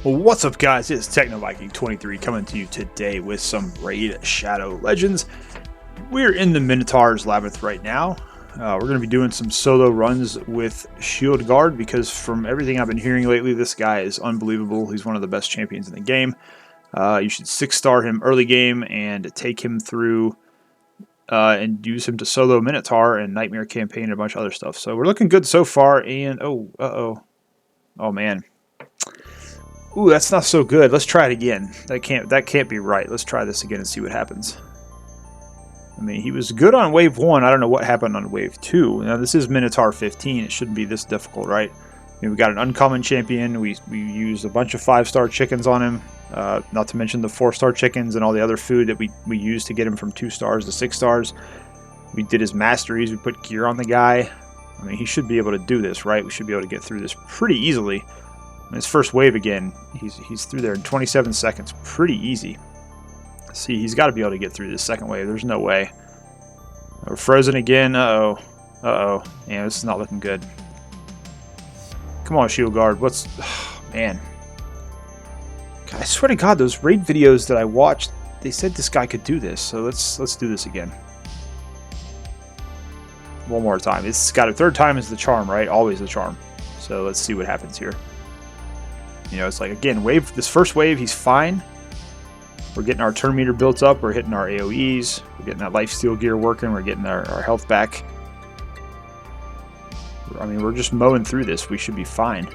What's up, guys? It's TechnoViking23 coming to you today with some Raid Shadow Legends. We're in the Minotaur's Labyrinth right now. We're going to be doing some solo runs with Shieldguard because from everything I've been hearing lately, this guy is unbelievable. He's one of the best champions in the game. You should 6-star him early game and take him through and use him to solo Minotaur and Nightmare Campaign and a bunch of other stuff. So we're looking good so far. And oh man. Ooh, that's not so good. Let's try it again. That can't be right. Let's try this again and see what happens. I mean, he was good on wave 1. I don't know what happened on wave 2. Now, this is Minotaur 15. It shouldn't be this difficult, right? I mean, we got an uncommon champion. We used a bunch of 5-star chickens on him. Not to mention the 4-star chickens and all the other food that we used to get him from 2 stars to 6 stars. We did his Masteries. We put gear on the guy. I mean, he should be able to do this, right? We should be able to get through this pretty easily. His first wave again, he's through there in 27 seconds. Pretty easy. See, he's got to be able to get through this second wave. There's no way. We're frozen again. Uh-oh. Yeah, this is not looking good. Come on, Shieldguard. What's... Oh, man. God, I swear to God, those raid videos that I watched, they said this guy could do this. So let's do this again. One more time. It's got a third time is the charm, right? Always the charm. So let's see what happens here. You know, it's like, again, this first wave, he's fine. We're getting our turn meter built up. We're hitting our AoEs. We're getting that lifesteal gear working. We're getting our health back. I mean, we're just mowing through this. We should be fine.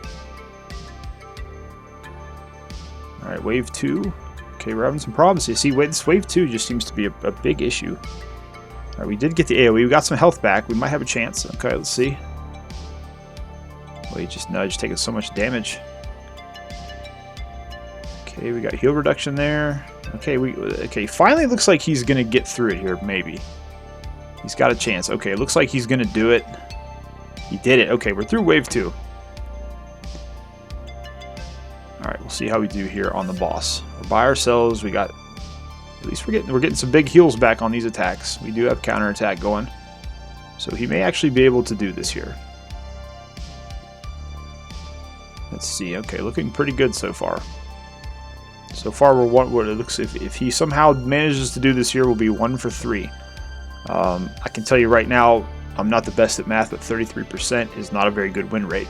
All right, wave 2. Okay, we're having some problems. You see, this wave 2 just seems to be a big issue. All right, we did get the AoE. We got some health back. We might have a chance. Okay, let's see. Well, he just nudged, taking so much damage. Okay, we got heal reduction there. Okay, finally looks like he's going to get through it here, maybe. He's got a chance. Okay, looks like he's going to do it. He did it. Okay, we're through wave 2. Alright, we'll see how we do here on the boss. We're by ourselves. We got... At least we're getting some big heals back on these attacks. We do have counterattack going. So he may actually be able to do this here. Let's see. Okay, looking pretty good so far. So far, we're it looks if he somehow manages to do this here, we'll be 1 for 3. I can tell you right now, I'm not the best at math, but 33% is not a very good win rate.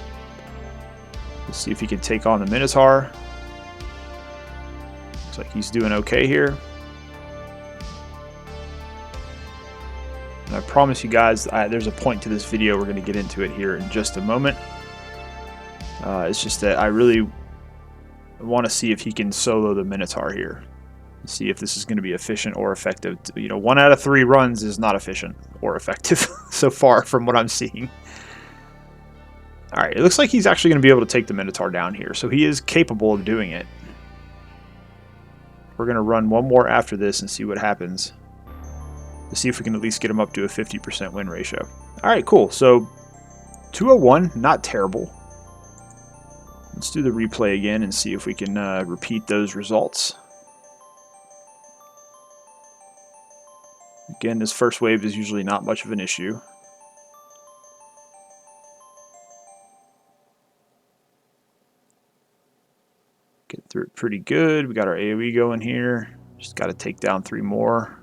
Let's see if he can take on the Minotaur. Looks like he's doing okay here. And I promise you guys, there's a point to this video. We're going to get into it here in just a moment. It's just that I really want to see if he can solo the Minotaur here. See if this is going to be efficient or effective. You know, 1 out of 3 runs is not efficient or effective so far from what I'm seeing. Alright, it looks like he's actually going to be able to take the Minotaur down here. So he is capable of doing it. We're going to run one more after this and see what happens. To see if we can at least get him up to a 50% win ratio. Alright, cool. So 201, not terrible. Let's do the replay again and see if we can repeat those results. Again, this first wave is usually not much of an issue. Get through it pretty good. We got our AoE going here. Just got to take down 3 more.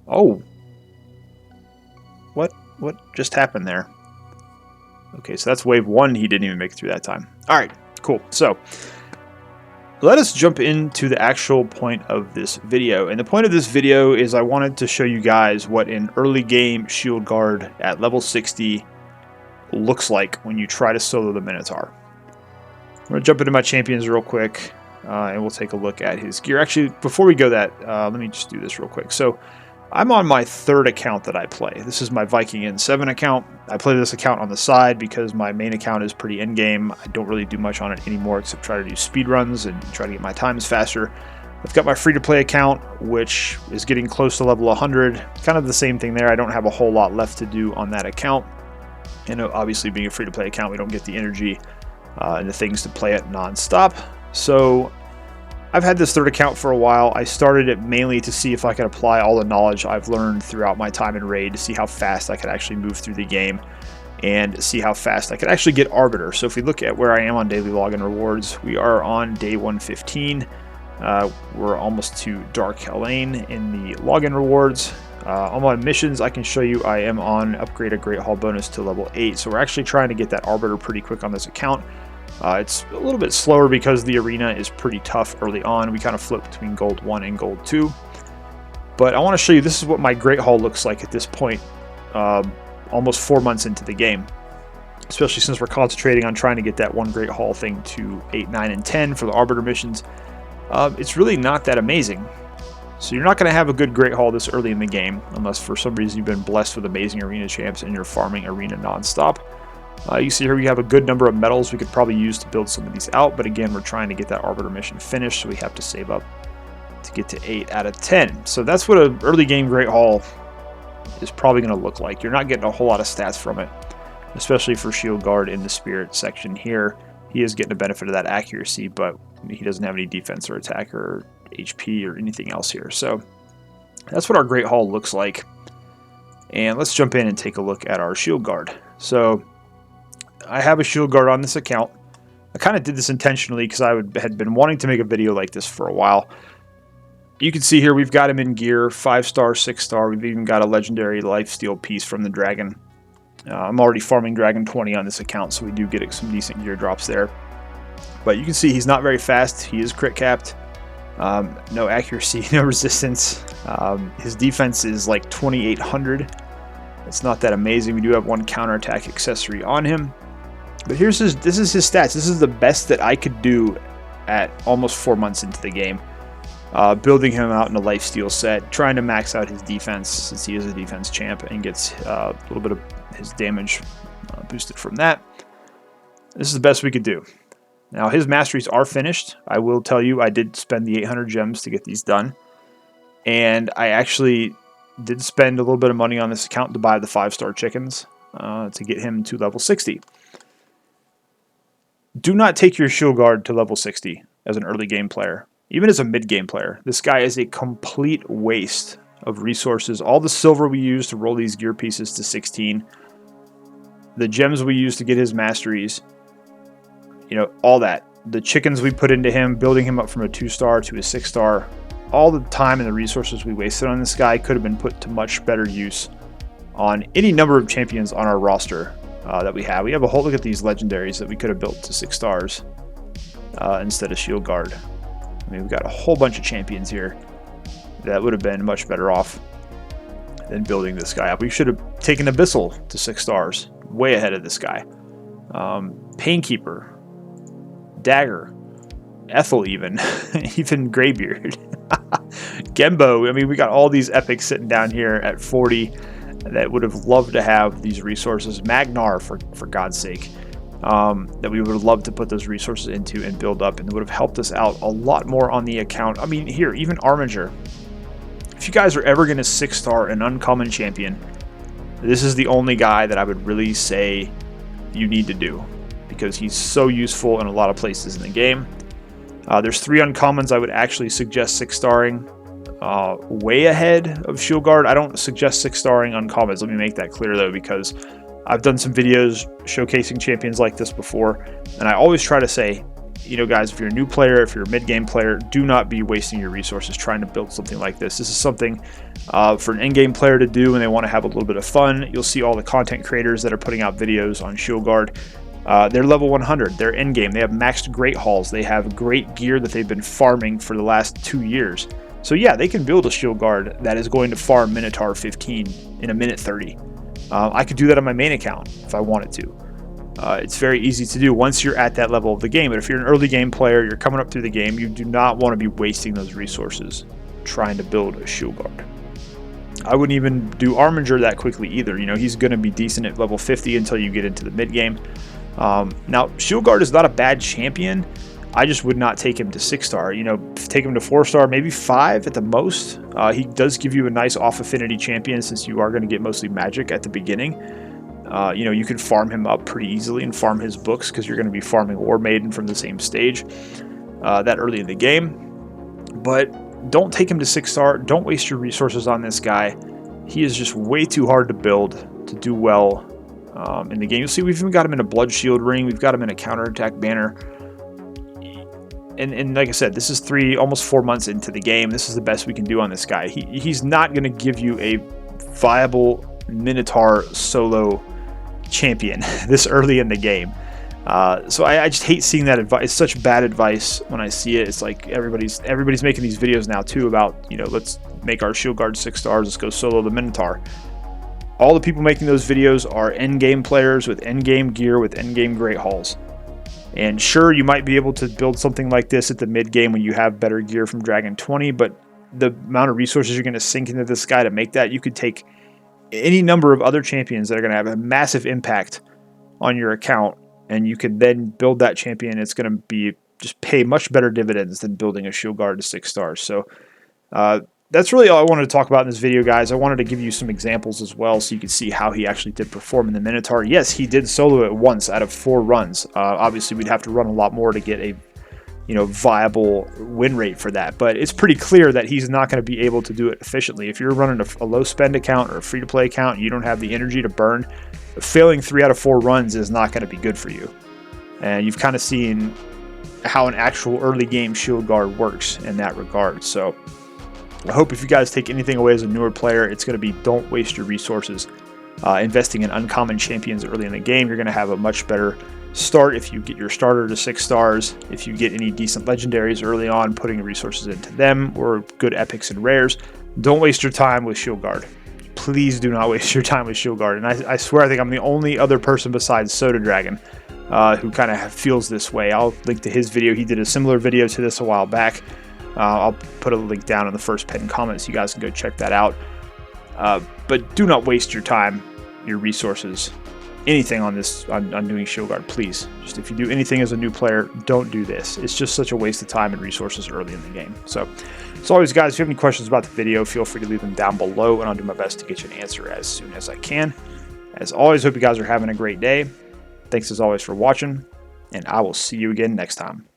Oh! What just happened there? Okay, so that's wave 1. He didn't even make it through that time. Alright, cool. So, let us jump into the actual point of this video. And the point of this video is I wanted to show you guys what an early game Shieldguard at level 60 looks like when you try to solo the Minotaur. I'm going to jump into my champions real quick, and we'll take a look at his gear. Actually, before we go that, let me just do this real quick. So, I'm on my 3rd account that I play. This is my Viking N7 account. I play this account on the side because my main account is pretty endgame. I don't really do much on it anymore except try to do speed runs and try to get my times faster. I've got my free-to-play account, which is getting close to level 100. Kind of the same thing there. I don't have a whole lot left to do on that account. And obviously, being a free-to-play account, we don't get the energy and the things to play it non-stop. So I've had this 3rd account for a while. I started it mainly to see if I could apply all the knowledge I've learned throughout my time in Raid to see how fast I could actually move through the game. and see how fast I could actually get Arbiter. So if we look at where I am on daily login rewards, we are on day 115. We're almost to Dark Helene in the login rewards. On my missions, I can show you I am on upgrade a Great Hall bonus to level 8. So we're actually trying to get that Arbiter pretty quick on this account. It's a little bit slower because the arena is pretty tough early on. We kind of flip between Gold 1 and Gold 2. But I want to show you, this is what my Great Hall looks like at this point, almost 4 months into the game. Especially since we're concentrating on trying to get that one Great Hall thing to 8, 9, and 10 for the Arbiter missions. It's really not that amazing. So you're not going to have a good Great Hall this early in the game, unless for some reason you've been blessed with amazing arena champs and you're farming arena nonstop. You see here we have a good number of medals we could probably use to build some of these out, but again, we're trying to get that Arbiter mission finished, so we have to save up to get to 8 out of 10. So that's what an early game Great Hall is probably going to look like. You're not getting a whole lot of stats from it, especially for Shieldguard in the Spirit section here. He is getting a benefit of that accuracy, but he doesn't have any defense or attack or HP or anything else here. So that's what our Great Hall looks like. And let's jump in and take a look at our Shieldguard. So I have a Shieldguard on this account. I kind of did this intentionally because I had been wanting to make a video like this for a while. You can see here we've got him in gear, 5-star, 6-star. We've even got a legendary lifesteal piece from the Dragon. I'm already farming Dragon 20 on this account, so we do get some decent gear drops there. But you can see he's not very fast. He is crit capped. No accuracy, no resistance. His defense is like 2,800. It's not that amazing. We do have one counterattack accessory on him. But this is his stats. This is the best that I could do at almost 4 months into the game. Building him out in a lifesteal set, trying to max out his defense since he is a defense champ and gets a little bit of his damage boosted from that. This is the best we could do. Now his masteries are finished. I will tell you I did spend the 800 gems to get these done. And I actually did spend a little bit of money on this account to buy the 5-star chickens to get him to level 60. Do not take your Shieldguard to level 60 as an early game player. Even as a mid-game player, this guy is a complete waste of resources. All the silver we use to roll these gear pieces to 16, the gems we use to get his masteries, you know, all that. The chickens we put into him, building him up from a 2-star to a 6-star, all the time and the resources we wasted on this guy could have been put to much better use on any number of champions on our roster that we have. We have a whole look at these legendaries that we could have built to 6 stars instead of Shieldguard. I mean, we've got a whole bunch of champions here that would have been much better off than building this guy up. We should have taken Abyssal to 6 stars, way ahead of this guy. Painkeeper, Dagger, Ethel even, even Greybeard, Gembo. I mean, we got all these epics sitting down here at 40 that would have loved to have these resources. Magnar, for God's sake. That we would have loved to put those resources into and build up, and it would have helped us out a lot more on the account. I mean, here, even Armiger. If you guys are ever going to 6-star an uncommon champion, this is the only guy that I would really say you need to do, because he's so useful in a lot of places in the game. There's 3 uncommons I would actually suggest 6-starring, way ahead of Shieldguard. I don't suggest 6-starring uncommons. Let me make that clear, though, because I've done some videos showcasing champions like this before, and I always try to say, you know, guys, if you're a new player, if you're a mid-game player, do not be wasting your resources trying to build something like this. This is something for an in-game player to do when they want to have a little bit of fun. You'll see all the content creators that are putting out videos on Shieldguard. They're level 100. They're in-game. They have maxed Great Halls. They have great gear that they've been farming for the last 2 years. So yeah, they can build a Shieldguard that is going to farm Minotaur 15 in a minute 30. I could do that on my main account if I wanted to. It's very easy to do once you're at that level of the game. But if you're an early game player, you're coming up through the game, you do not want to be wasting those resources trying to build a Shieldguard. I wouldn't even do Armiger that quickly either. You know, he's going to be decent at level 50 until you get into the mid game. Now, Shieldguard is not a bad champion. I just would not take him to 6-star. You know, take him to 4-star, maybe 5 at the most. He does give you a nice off-affinity champion since you are going to get mostly magic at the beginning. You know, you can farm him up pretty easily and farm his books because you're going to be farming War Maiden from the same stage that early in the game. But don't take him to 6-star. Don't waste your resources on this guy. He is just way too hard to build to do well in the game. You'll see we've even got him in a blood shield ring. We've got him in a counterattack banner. And like I said, this is almost 4 months into the game. This is the best we can do on this guy. He's not going to give you a viable Minotaur solo champion this early in the game. So I just hate seeing that advice. It's such bad advice when I see it. It's like everybody's making these videos now too about, you know, let's make our Shieldguard 6 stars. Let's go solo the Minotaur. All the people making those videos are endgame players with endgame gear, with endgame great hauls. And sure, you might be able to build something like this at the mid game when you have better gear from Dragon 20, but the amount of resources you're going to sink into this guy to make that, you could take any number of other champions that are going to have a massive impact on your account, and you could then build that champion. It's going to just pay much better dividends than building a Shieldguard to 6 stars. So that's really all I wanted to talk about in this video, guys. I wanted to give you some examples as well so you could see how he actually did perform in the Minotaur. Yes, he did solo it once out of 4 runs. Obviously, we'd have to run a lot more to get a viable win rate for that, but it's pretty clear that he's not going to be able to do it efficiently. If you're running a low spend account or a free-to-play account, you don't have the energy to burn, failing 3 out of 4 runs is not going to be good for you. And you've kind of seen how an actual early game Shieldguard works in that regard. So I hope if you guys take anything away as a newer player, it's going to be don't waste your resources investing in uncommon champions early in the game. You're going to have a much better start if you get your starter to 6 stars. If you get any decent legendaries early on, putting resources into them, or good epics and rares, don't waste your time with Shieldguard. Please do not waste your time with Shieldguard. And I swear I think I'm the only other person besides Soda Dragon who kind of feels this way. I'll link to his video. He did a similar video to this a while back. I'll put a link down in the first pinned comment so you guys can go check that out. But do not waste your time, your resources, anything on doing Shieldguard, please. Just if you do anything as a new player, don't do this. It's just such a waste of time and resources early in the game. So, as always, guys, if you have any questions about the video, feel free to leave them down below, and I'll do my best to get you an answer as soon as I can. As always, hope you guys are having a great day. Thanks as always for watching, and I will see you again next time.